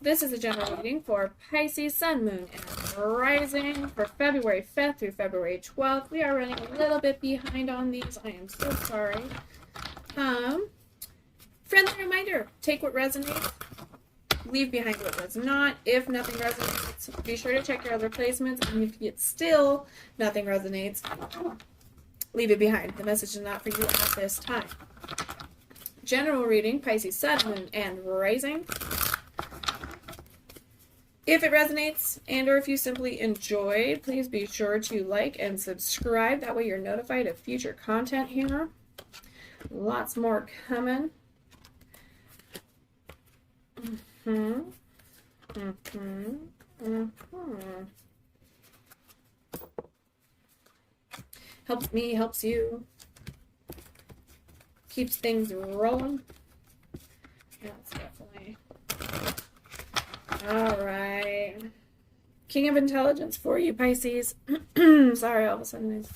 This is a general reading for Pisces, Sun, Moon, and Rising for February 5th through February 12th. We are running a little bit behind on these. I am so sorry. Friendly reminder, take what resonates, leave behind what does not. If nothing resonates, be sure to check your other placements, and if it's still nothing resonates, leave it behind. The message is not for you at this time. General reading, Pisces, Sun, Moon, and Rising. If it resonates and or if you simply enjoyed, please be sure to like and subscribe. That way you're notified of future content here. Lots more coming. Helps me, helps you. Keeps things rolling. That's definitely... Alright. King of Intelligence for you, Pisces. Sorry, all of a sudden I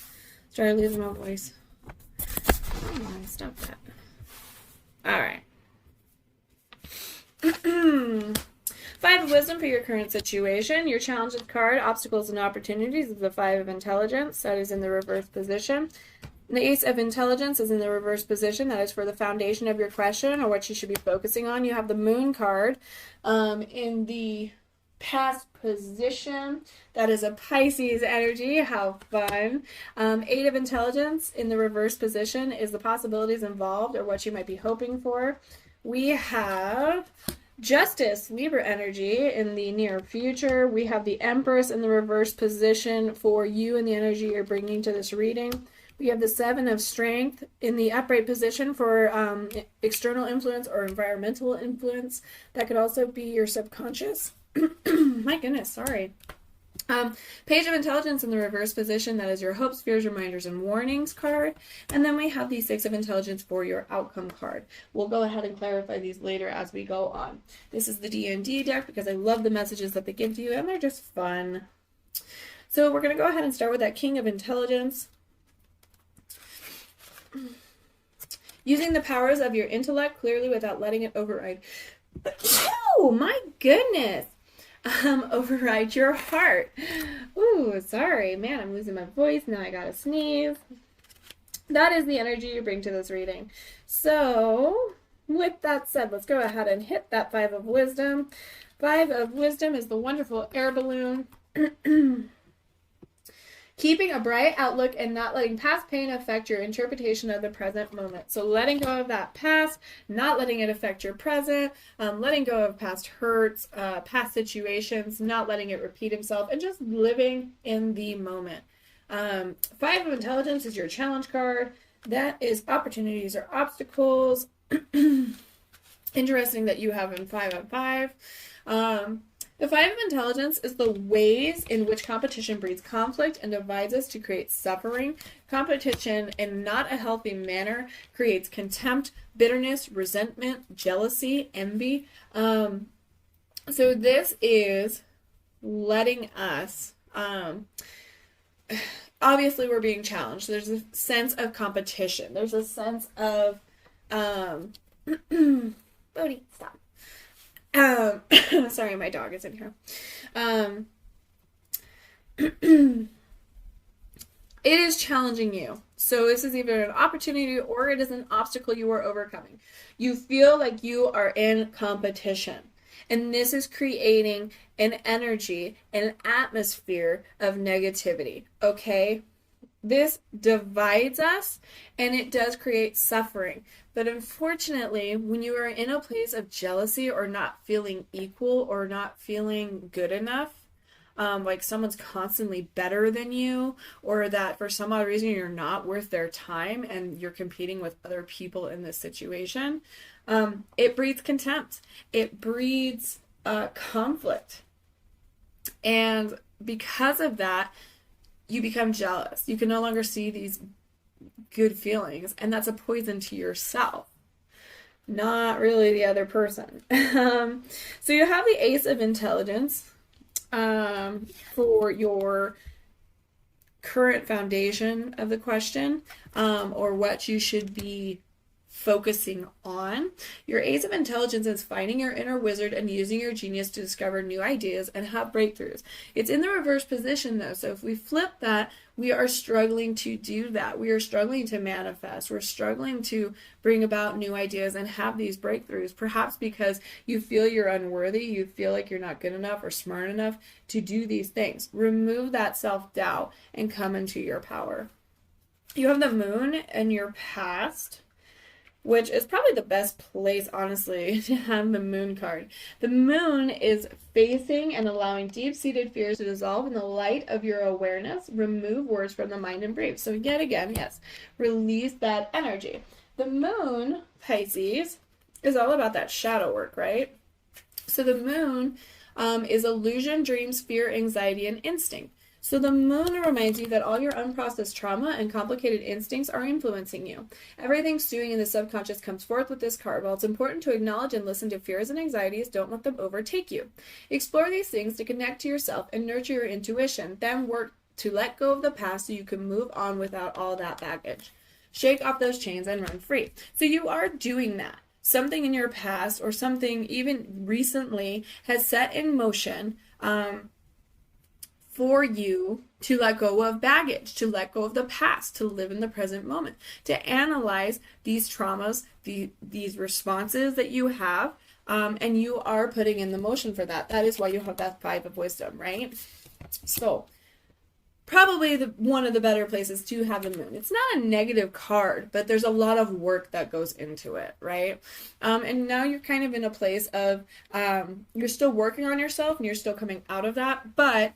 started losing my voice. Come on, stop that. Alright. 5 of Wisdom for your current situation. Your challenges card, Obstacles and Opportunities, is the 5 of Intelligence. That is in the reverse position. The Ace of Intelligence is in the reverse position. That is for the foundation of your question or what you should be focusing on. You have the Moon card in the past position. That is a Pisces energy. How fun. 8 of Intelligence in the reverse position is the possibilities involved or what you might be hoping for. We have Justice, Libra energy in the near future. We have the Empress in the reverse position for you and the energy you're bringing to this reading. We have the 7 of Strength in the upright position for external influence or environmental influence. That could also be your subconscious. My goodness, sorry. Page of Intelligence in the reverse position. That is your hopes, fears, reminders, and warnings card. And then we have the 6 of Intelligence for your outcome card. We'll go ahead and clarify these later as we go on. This is the D&D deck because I love the messages that they give to you, and they're just fun. So we're going to go ahead and start with that King of Intelligence. Using the powers of your intellect clearly without letting it override. Oh, my goodness. Override your heart. Ooh, sorry. Man, I'm losing my voice. Now I gotta sneeze. That is the energy you bring to this reading. So, with that said, let's go ahead and hit that 5 of Wisdom. 5 of Wisdom is the wonderful air balloon. Keeping a bright outlook and not letting past pain affect your interpretation of the present moment. So letting go of that past, not letting it affect your present, letting go of past hurts, past situations, not letting it repeat itself, and just living in the moment. 5 of Intelligence is your challenge card. That is opportunities or obstacles. Interesting that you have in 5 of 5. The 5 of Intelligence is the ways in which competition breeds conflict and divides us to create suffering. Competition in not a healthy manner creates contempt, bitterness, resentment, jealousy, envy. So this is letting us, obviously we're being challenged. There's a sense of competition. There's a sense of, Bodhi, stop. Sorry, my dog is in here. It is challenging you. So this is either an opportunity or it is an obstacle you are overcoming. You feel like you are in competition. And this is creating an energy, an atmosphere of negativity. Okay? This divides us and it does create suffering. But unfortunately, when you are in a place of jealousy or not feeling equal or not feeling good enough, like someone's constantly better than you, or that for some odd reason you're not worth their time and you're competing with other people in this situation, it breeds contempt. It breeds conflict. And because of that, you become jealous. You can no longer see these good feelings, and that's a poison to yourself, not really the other person. So you have the Ace of Intelligence for your current foundation of the question, or what you should be focusing on. Your Ace of Intelligence is finding your inner wizard and using your genius to discover new ideas and have breakthroughs. It's in the reverse position though, so if we flip that, we are struggling to do that. We are struggling to manifest. We're struggling to bring about new ideas and have these breakthroughs, perhaps because you feel you're unworthy, you feel like you're not good enough or smart enough to do these things. Remove that self-doubt and come into your power. You have the moon in your past, which is probably the best place, honestly, to have the moon card. The moon is facing and allowing deep-seated fears to dissolve in the light of your awareness. Remove words from the mind and brain. So yet again, yes, release that energy. The moon, Pisces, is all about that shadow work, right? So the moon is illusion, dreams, fear, anxiety, and instinct. So the moon reminds you that all your unprocessed trauma and complicated instincts are influencing you. Everything stewing in the subconscious comes forth with this card. While it's important to acknowledge and listen to fears and anxieties, don't let them overtake you. Explore these things to connect to yourself and nurture your intuition. Then work to let go of the past so you can move on without all that baggage. Shake off those chains and run free. So you are doing that. Something in your past or something even recently has set in motion for you to let go of baggage, to let go of the past, to live in the present moment, to analyze these traumas, these responses that you have, and you are putting in the motion for that. That is why you have that 5 of wisdom, right? So probably one of the better places to have the moon. It's not a negative card, but there's a lot of work that goes into it, right? And now you're kind of in a place of you're still working on yourself and you're still coming out of that, but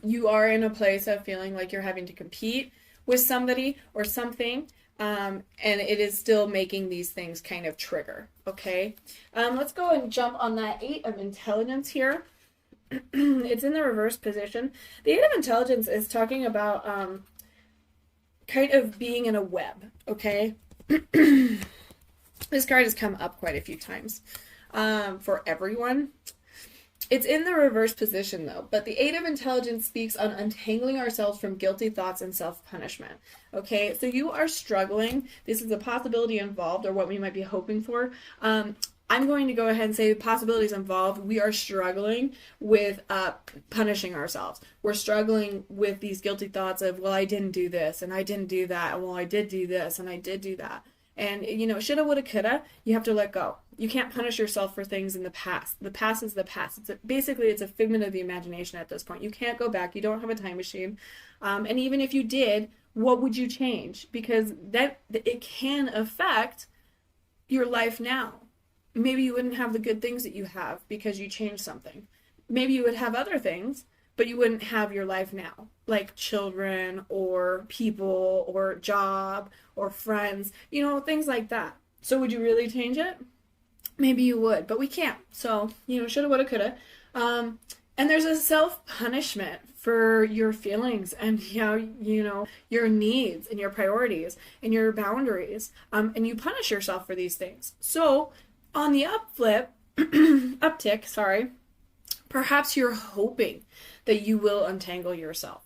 you are in a place of feeling like you're having to compete with somebody or something, and it is still making these things kind of trigger, okay? Let's go and jump on that 8 of intelligence here. It's in the reverse position. The 8 of intelligence is talking about kind of being in a web, okay? This card has come up quite a few times for everyone. It's in the reverse position though, but the 8 of intelligence speaks on untangling ourselves from guilty thoughts and self-punishment. Okay, so you are struggling. This is a possibility involved, or what we might be hoping for. I'm going to go ahead and say the possibilities involved. We are struggling with punishing ourselves. We're struggling with these guilty thoughts of, well, I didn't do this, and I didn't do that, and well, I did do this, and I did do that. And, you know, shoulda, woulda, coulda, you have to let go. You can't punish yourself for things in the past. The past is the past. Basically, it's a figment of the imagination at this point. You can't go back. You don't have a time machine. And even if you did, what would you change? Because it can affect your life now. Maybe you wouldn't have the good things that you have because you changed something. Maybe you would have other things, but you wouldn't have your life now, like children or people or job or friends, you know, things like that. So would you really change it? Maybe you would, but we can't. So, you know, shoulda, woulda, coulda. And there's a self-punishment for your feelings and, you know, your needs and your priorities and your boundaries. And you punish yourself for these things. So on the uptick, perhaps you're hoping that you will untangle yourself,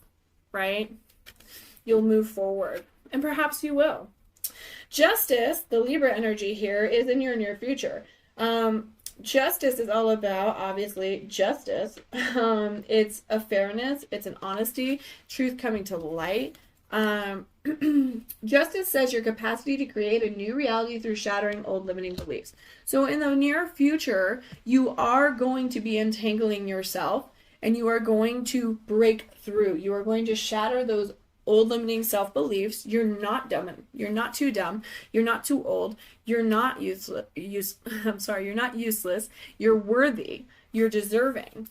right? You'll move forward, and perhaps you will. Justice, the Libra energy here, is in your near future. Justice is all about, obviously, justice. It's a fairness, it's an honesty, truth coming to light. Justice says your capacity to create a new reality through shattering old limiting beliefs. So in the near future, you are going to be entangling yourself and you are going to break through. You are going to shatter those old limiting self-beliefs. You're not dumb. You're not too dumb. You're not too old. You're not useless. You're not useless. You're worthy. You're deserving.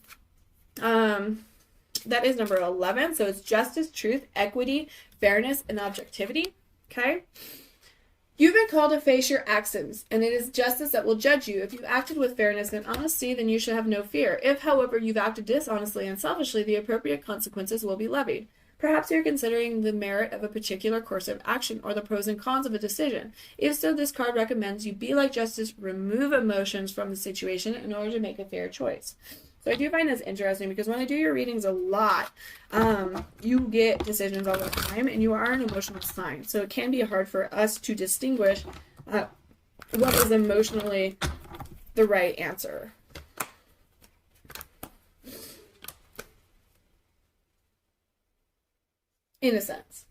That is number 11. So it's justice, truth, equity, fairness, and objectivity. Okay? You've been called to face your actions, and it is justice that will judge you. If you acted with fairness and honesty, then you should have no fear. If, however, you've acted dishonestly and selfishly, the appropriate consequences will be levied. Perhaps you're considering the merit of a particular course of action or the pros and cons of a decision. If so, this card recommends you be like justice, remove emotions from the situation in order to make a fair choice. So I do find this interesting because when I do your readings a lot, you get decisions all the time and you are an emotional sign. So it can be hard for us to distinguish what was emotionally the right answer. In a sense.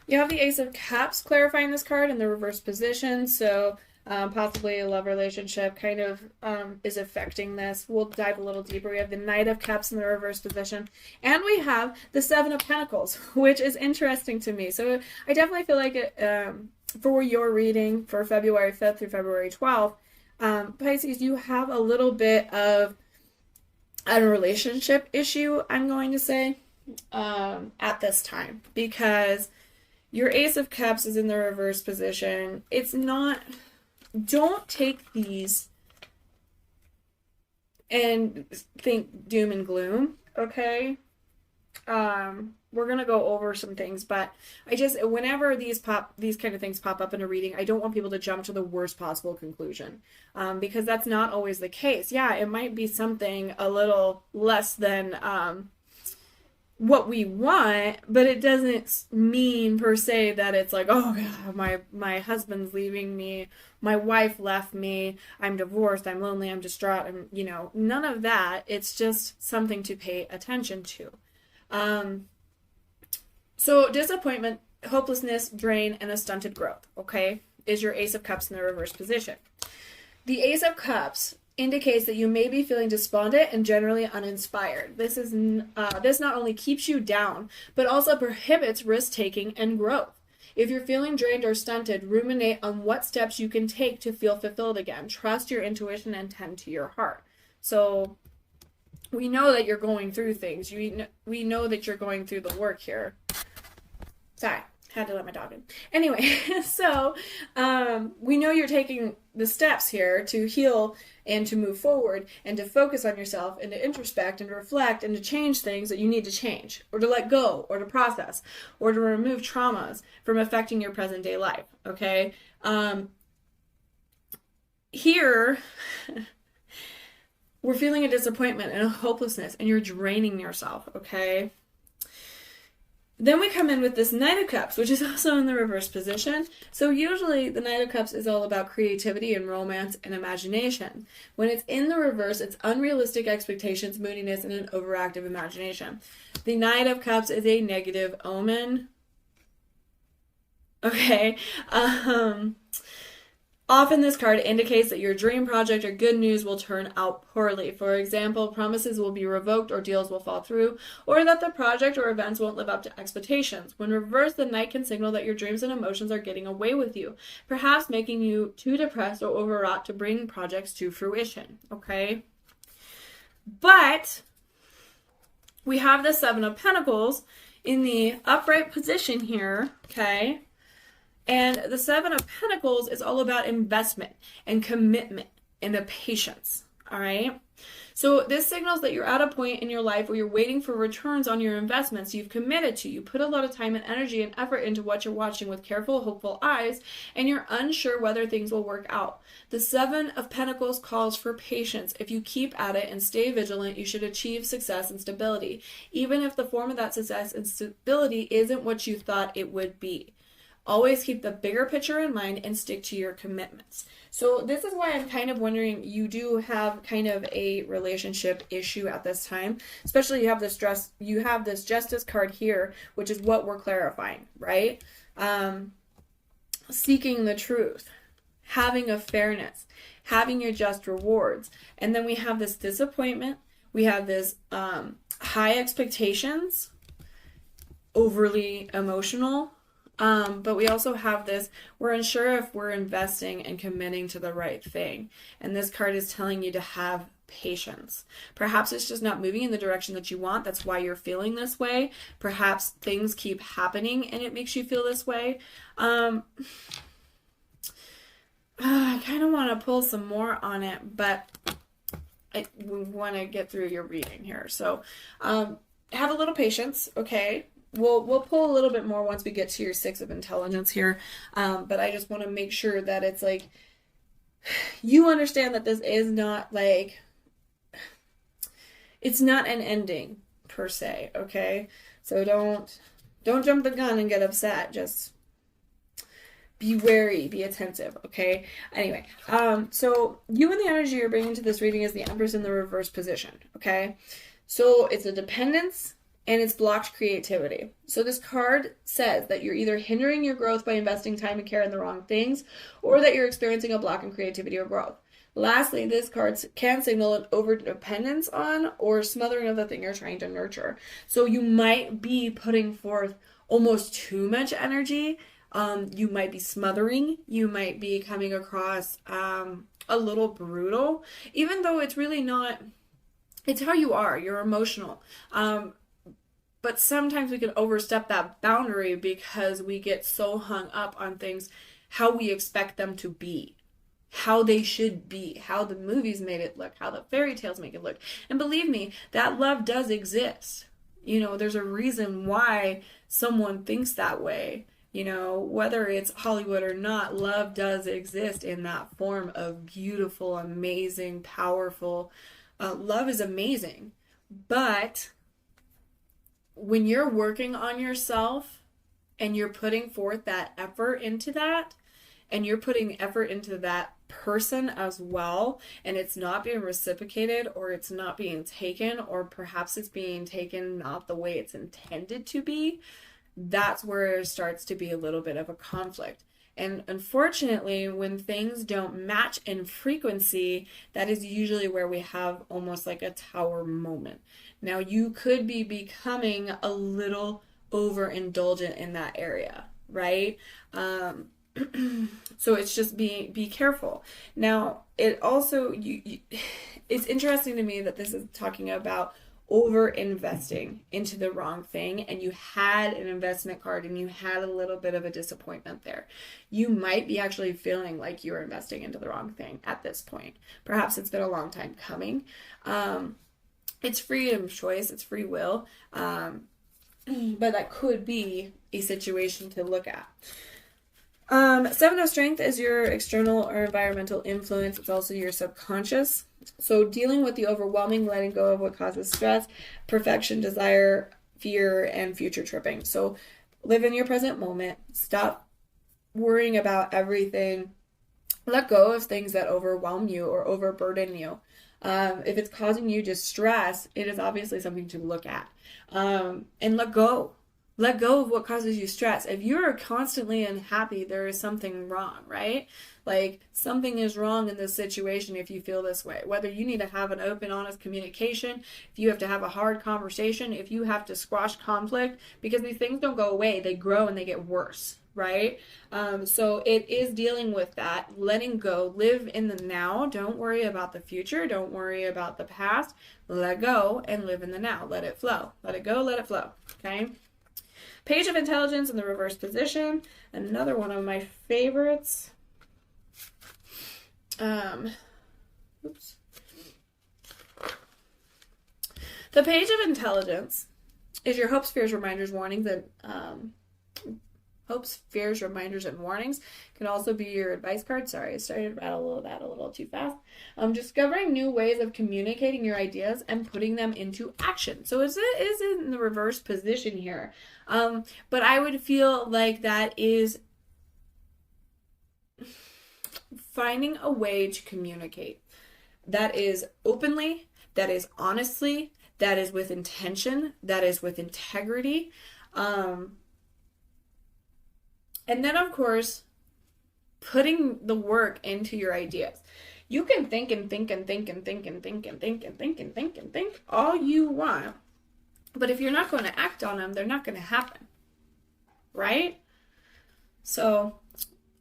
You have the Ace of Cups clarifying this card in the reverse position, so possibly a love relationship kind of is affecting this. We'll dive a little deeper. We have the Knight of Cups in the reverse position, and we have the Seven of Pentacles, which is interesting to me. So I definitely feel like it, for your reading for February 5th through February 12th, Pisces, you have a little bit of a relationship issue, I'm going to say, at this time, because your Ace of Cups is in the reverse position. It's not, don't take these and think doom and gloom, okay? We're gonna go over some things, but I just, whenever these kind of things pop up in a reading, I don't want people to jump to the worst possible conclusion, because that's not always the case. Yeah, it might be something a little less than what we want, but it doesn't mean per se that it's like, oh God, my husband's leaving me, my wife left me, I'm divorced, I'm lonely, I'm distraught, none of that. It's just something to pay attention to. So disappointment, hopelessness, drain, and a stunted growth, okay, is your Ace of Cups in the reverse position. The Ace of Cups indicates that you may be feeling despondent and generally uninspired. This not only keeps you down, but also prohibits risk-taking and growth. If you're feeling drained or stunted, ruminate on what steps you can take to feel fulfilled again. Trust your intuition and tend to your heart. So we know that you're going through things. We know that you're going through the work here. Sorry, had to let my dog in. Anyway, so we know you're taking the steps here to heal and to move forward and to focus on yourself and to introspect and to reflect and to change things that you need to change, or to let go, or to process, or to remove traumas from affecting your present day life, okay? Here, we're feeling a disappointment and a hopelessness, and you're draining yourself, okay? Then we come in with this Knight of Cups, which is also in the reverse position. So usually the Knight of Cups is all about creativity and romance and imagination. When it's in the reverse, it's unrealistic expectations, moodiness, and an overactive imagination. The Knight of Cups is a negative omen. Okay. Often this card indicates that your dream project or good news will turn out poorly. For example, promises will be revoked or deals will fall through, or that the project or events won't live up to expectations. When reversed, the Knight can signal that your dreams and emotions are getting away with you, perhaps making you too depressed or overwrought to bring projects to fruition, okay? But we have the Seven of Pentacles in the upright position here, okay? And the Seven of Pentacles is all about investment and commitment and the patience, all right? So this signals that you're at a point in your life where you're waiting for returns on your investments you've committed to. You put a lot of time and energy and effort into what you're watching with careful, hopeful eyes, and you're unsure whether things will work out. The Seven of Pentacles calls for patience. If you keep at it and stay vigilant, you should achieve success and stability, even if the form of that success and stability isn't what you thought it would be. Always keep the bigger picture in mind and stick to your commitments. So this is why I'm kind of wondering, you do have kind of a relationship issue at this time. Especially you have this Justice card here, which is what we're clarifying, right? Seeking the truth, having a fairness, having your just rewards. And then we have this disappointment. We have this high expectations, overly emotional. But we also have this, we're unsure if we're investing and committing to the right thing. And this card is telling you to have patience. Perhaps it's just not moving in the direction that you want. That's why you're feeling this way. Perhaps things keep happening and it makes you feel this way. I kind of want to pull some more on it, but we want to get through your reading here. So have a little patience, okay? We'll pull a little bit more once we get to your Six of Intelligence here, but I just want to make sure that it's like, you understand that this is not like, it's not an ending per se, okay? So don't jump the gun and get upset. Just be wary, be attentive, okay? Anyway, so you and the energy you're bringing to this reading is the Empress in the reverse position, okay? So it's a dependence and it's blocked creativity. So this card says that you're either hindering your growth by investing time and care in the wrong things, or that you're experiencing a block in creativity or growth. Lastly, this card can signal an over-dependence on or smothering of the thing you're trying to nurture. So you might be putting forth almost too much energy. You might be smothering. You might be coming across a little brutal, even though it's really not. It's how you are. You're emotional. But sometimes we can overstep that boundary because we get so hung up on things, how we expect them to be, how they should be, how the movies made it look, how the fairy tales make it look. And believe me, that love does exist. You know, there's a reason why someone thinks that way. You know, whether it's Hollywood or not, love does exist in that form of beautiful, amazing, powerful. Love is amazing. But when you're working on yourself and you're putting forth that effort into that, and you're putting effort into that person as well, and it's not being reciprocated, or it's not being taken, or perhaps it's being taken not the way it's intended to be, that's where it starts to be a little bit of a conflict. And unfortunately, when things don't match in frequency, that is usually where we have almost like a tower moment. Now, you could be becoming a little overindulgent in that area, right? So it's just be careful. Now, it also, it's interesting to me that this is talking about over investing into the wrong thing, and you had an investment card and you had a little bit of a disappointment there. You might be actually feeling like you're investing into the wrong thing at this point. Perhaps it's been a long time coming. It's freedom of choice, it's free will, but that could be a situation to look at. Seven of Strength is your external or environmental influence. It's also your subconscious. So dealing with the overwhelming, letting go of what causes stress, perfection, desire, fear, and future tripping. So live in your present moment. Stop worrying about everything. Let go of things that overwhelm you or overburden you. If it's causing you distress, it is obviously something to look at. And let go. Let go of what causes you stress. If you're constantly unhappy, there is something wrong, right? Like, something is wrong in this situation if you feel this way. Whether you need to have an open, honest communication, if you have to have a hard conversation, if you have to squash conflict, because these things don't go away, they grow and they get worse, right? So it is dealing with that, letting go, live in the now. Don't worry about the future. Don't worry about the past. Let go and live in the now. Let it flow. Let it go, let it flow, okay? Page of Intelligence in the reverse position. Another one of my favorites. Oops. The Page of Intelligence is your hopes, fears, reminders, warnings, and hopes, fears, reminders, and warnings. Can also be your advice card. Sorry, I started to rattle that a little too fast. Discovering new ways of communicating your ideas and putting them into action. So it is in the reverse position here. But I would feel like that is finding a way to communicate. That is openly, that is honestly, that is with intention, that is with integrity. And then, of course, putting the work into your ideas. You can think and think and think and think and think and think and think and think and think all you want. But if you're not going to act on them, they're not going to happen. Right? So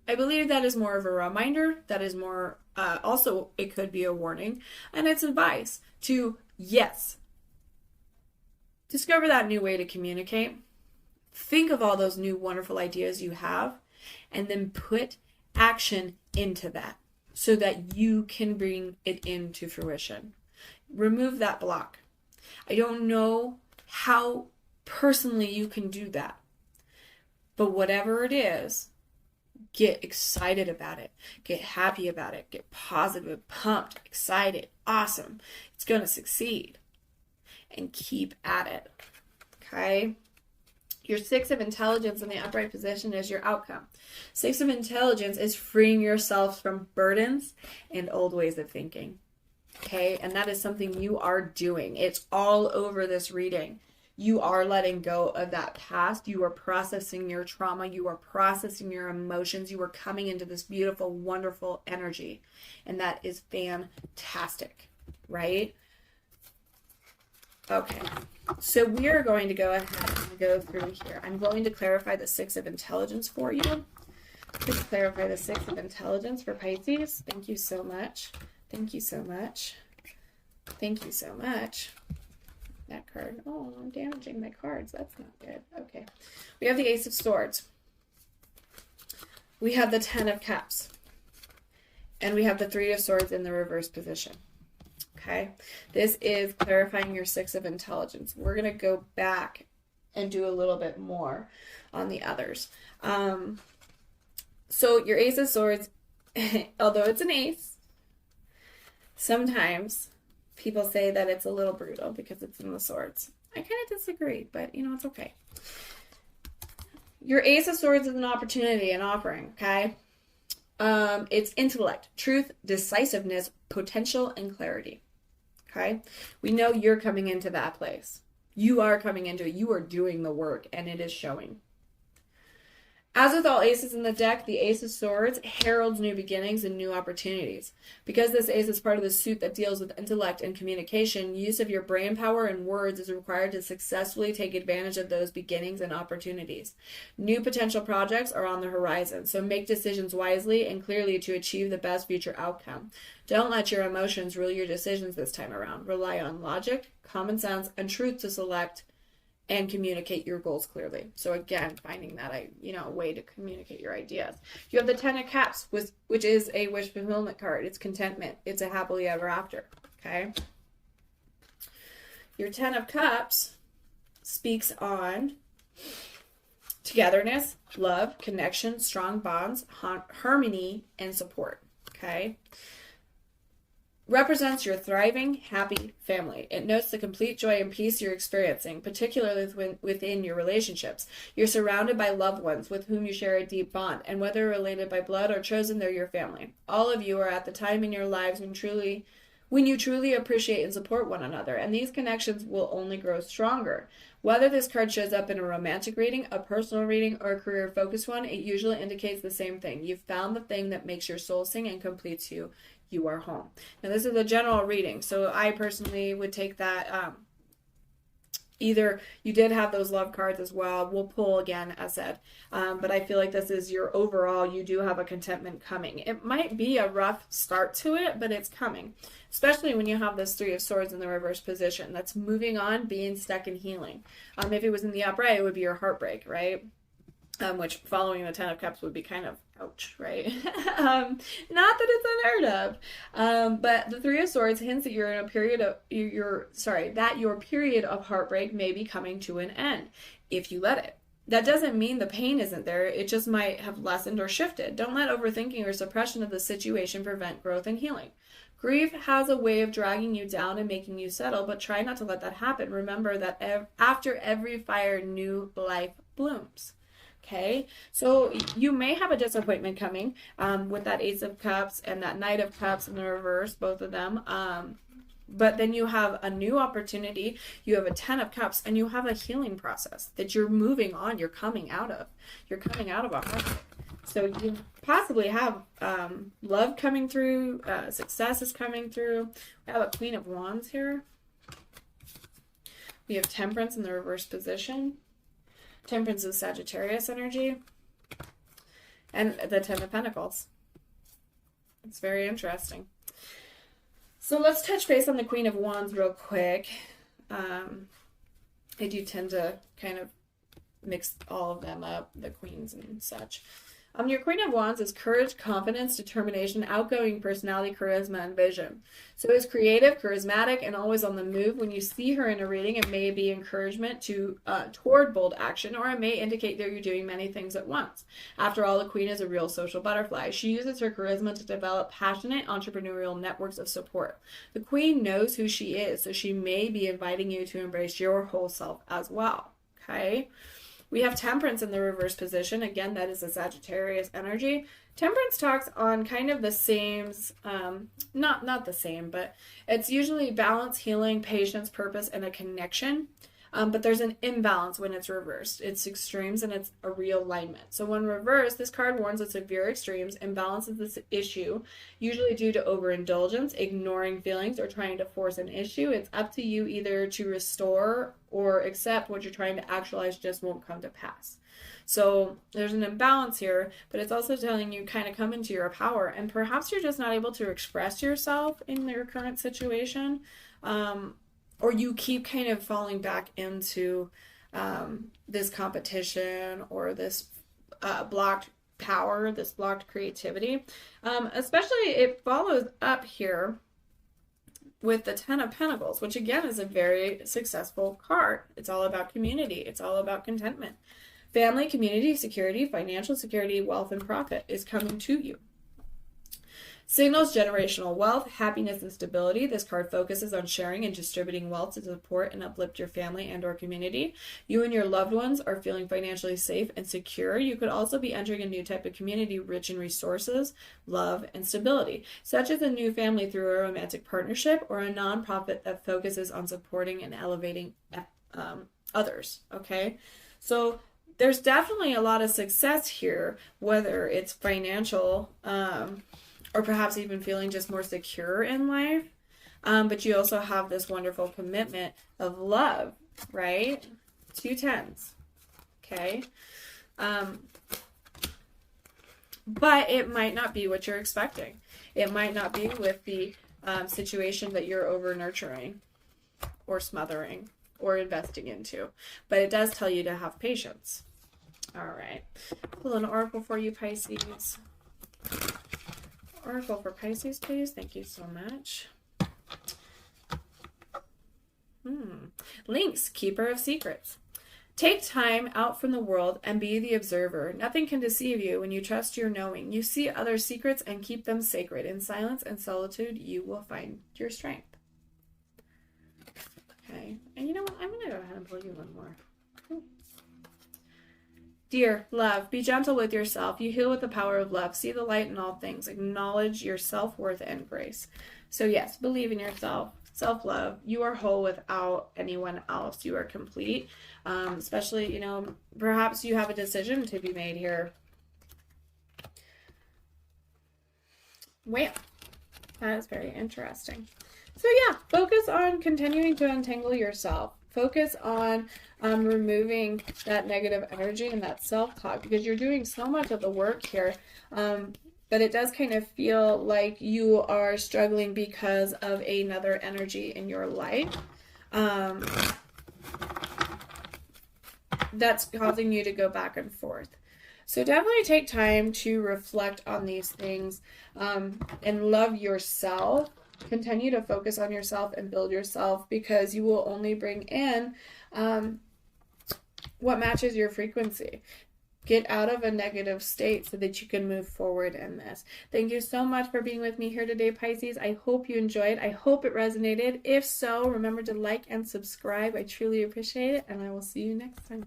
I believe that is more of a reminder. That is more, also, it could be a warning. And it's advice to, yes, discover that new way to communicate. Think of all those new wonderful ideas you have, and then put action into that so that you can bring it into fruition. Remove that block. I don't know how personally you can do that, but whatever it is, get excited about it. Get happy about it. Get positive, pumped, excited, awesome. It's going to succeed. And keep at it. Okay? Your Six of Intelligence in the upright position is your outcome. Six of Intelligence is freeing yourself from burdens and old ways of thinking. Okay, and that is something you are doing. It's all over this reading. You are letting go of that past. You are processing your trauma. You are processing your emotions. You are coming into this beautiful, wonderful energy. And that is fantastic, right? Okay, so we are going to go ahead and go through here. I'm going to clarify the Six of Intelligence for you. Please clarify the Six of Intelligence for Pisces. Thank you so much. Thank you so much. Thank you so much. That card. Oh, I'm damaging my cards. That's not good. Okay. We have the Ace of Swords. We have the Ten of Cups. And we have the Three of Swords in the reverse position. Okay. This is clarifying your Six of Intelligence. We're going to go back and do a little bit more on the others. So your Ace of Swords, although it's an ace, sometimes people say that it's a little brutal because it's in the swords. I kind of disagree, but you know, it's okay. Your Ace of Swords is an opportunity, an offering, okay? It's intellect, truth, decisiveness, potential, and clarity, okay? We know you're coming into that place. You are coming into it. You are doing the work, and it is showing. As with all aces in the deck, the Ace of Swords heralds new beginnings and new opportunities. Because this ace is part of the suit that deals with intellect and communication, use of your brain power and words is required to successfully take advantage of those beginnings and opportunities. New potential projects are on the horizon, so make decisions wisely and clearly to achieve the best future outcome. Don't let your emotions rule your decisions this time around. Rely on logic, common sense, and truth to select and communicate your goals clearly. So again, finding that a way to communicate your ideas. You have the Ten of Cups, which is a wish fulfillment card. It's contentment. It's a happily ever after. Okay. Your Ten of Cups speaks on togetherness, love, connection, strong bonds, harmony, and support. Okay. Represents your thriving, happy family. It notes the complete joy and peace you're experiencing, particularly within your relationships. You're surrounded by loved ones with whom you share a deep bond, and whether related by blood or chosen, they're your family. All of you are at the time in your lives when you truly appreciate and support one another, and these connections will only grow stronger. Whether this card shows up in a romantic reading, a personal reading, or a career-focused one, it usually indicates the same thing. You've found the thing that makes your soul sing and completes you. You are home. Now, this is a general reading, so I personally would take that either you did have those love cards as well. We'll pull again, as said, but I feel like this is your overall. You do have a contentment coming. It might be a rough start to it, but it's coming, especially when you have this Three of Swords in the reverse position. That's moving on, being stuck and healing. If it was in the upright, it would be your heartbreak, right? Which following the Ten of Cups would be kind of ouch, right? Not that it's unheard of, but the Three of Swords hints that you're in a period of that your period of heartbreak may be coming to an end if you let it. That doesn't mean the pain isn't there. It just might have lessened or shifted. Don't let overthinking or suppression of the situation prevent growth and healing. Grief has a way of dragging you down and making you settle, but try not to let that happen. Remember that after every fire, new life blooms. Okay, so you may have a disappointment coming with that Ace of Cups and that Knight of Cups in the reverse, both of them. But then you have a new opportunity. You have a Ten of Cups, and you have a healing process that you're moving on. You're coming out of. You're coming out of a heartbreak. So you possibly have love coming through. Success is coming through. We have a Queen of Wands here. We have Temperance in the reverse position. Temperance is Sagittarius energy. And the Ten of Pentacles. It's very interesting. So let's touch base on the Queen of Wands real quick. I do tend to kind of mix all of them up, the queens and such. Your Queen of Wands is courage, confidence, determination, outgoing personality, charisma, and vision. So is creative, charismatic, and always on the move. When you see her in a reading, it may be encouragement toward bold action, or it may indicate that you're doing many things at once. After all, the Queen is a real social butterfly. She uses her charisma to develop passionate entrepreneurial networks of support. The Queen knows who she is, so she may be inviting you to embrace your whole self as well. Okay? We have Temperance in the reverse position. Again, that is a Sagittarius energy. Temperance talks on kind of the same, not the same, but it's usually balance, healing, patience, purpose, and a connection. But there's an imbalance when it's reversed. It's extremes and it's a realignment. So when reversed, this card warns of severe extremes, imbalances this issue, usually due to overindulgence, ignoring feelings, or trying to force an issue. It's up to you either to restore or accept what you're trying to actualize just won't come to pass. So there's an imbalance here, but it's also telling you kind of come into your power, and perhaps you're just not able to express yourself in your current situation. Or you keep kind of falling back into this competition or this blocked power, this blocked creativity. Especially it follows up here with the Ten of Pentacles, which again is a very successful card. It's all about community. It's all about contentment. Family, community, security, financial security, wealth, and profit is coming to you. Signals generational wealth, happiness, and stability. This card focuses on sharing and distributing wealth to support and uplift your family and or community. You and your loved ones are feeling financially safe and secure. You could also be entering a new type of community rich in resources, love, and stability, such as a new family through a romantic partnership or a nonprofit that focuses on supporting and elevating others. Okay, so there's definitely a lot of success here, whether it's financial, or perhaps even feeling just more secure in life. But you also have this wonderful commitment of love, right? 2 tens, okay? But it might not be what you're expecting. It might not be with the situation that you're over-nurturing or smothering or investing into. But it does tell you to have patience. All right. Pull an oracle for you, Pisces. Oracle for Pisces, please. Thank you so much. Lynx, keeper of secrets. Take time out from the world and be the observer. Nothing can deceive you when you trust your knowing. You see other secrets and keep them sacred. In silence and solitude, you will find your strength. Okay. And you know what? I'm going to go ahead and pull you one more. Dear love, be gentle with yourself. You heal with the power of love. See the light in all things. Acknowledge your self-worth and grace. So yes, believe in yourself. Self-love. You are whole without anyone else. You are complete. Especially, perhaps you have a decision to be made here. Well, that is very interesting. So yeah, focus on continuing to untangle yourself. Focus on removing that negative energy and that self-talk, because you're doing so much of the work here. But it does kind of feel like you are struggling because of another energy in your life that's causing you to go back and forth. So definitely take time to reflect on these things and love yourself. Continue to focus on yourself and build yourself, because you will only bring in what matches your frequency. Get out of a negative state so that you can move forward in this. Thank you so much for being with me here today, Pisces. I hope you enjoyed. I hope it resonated. If so, remember to like and subscribe. I truly appreciate it, and I will see you next time.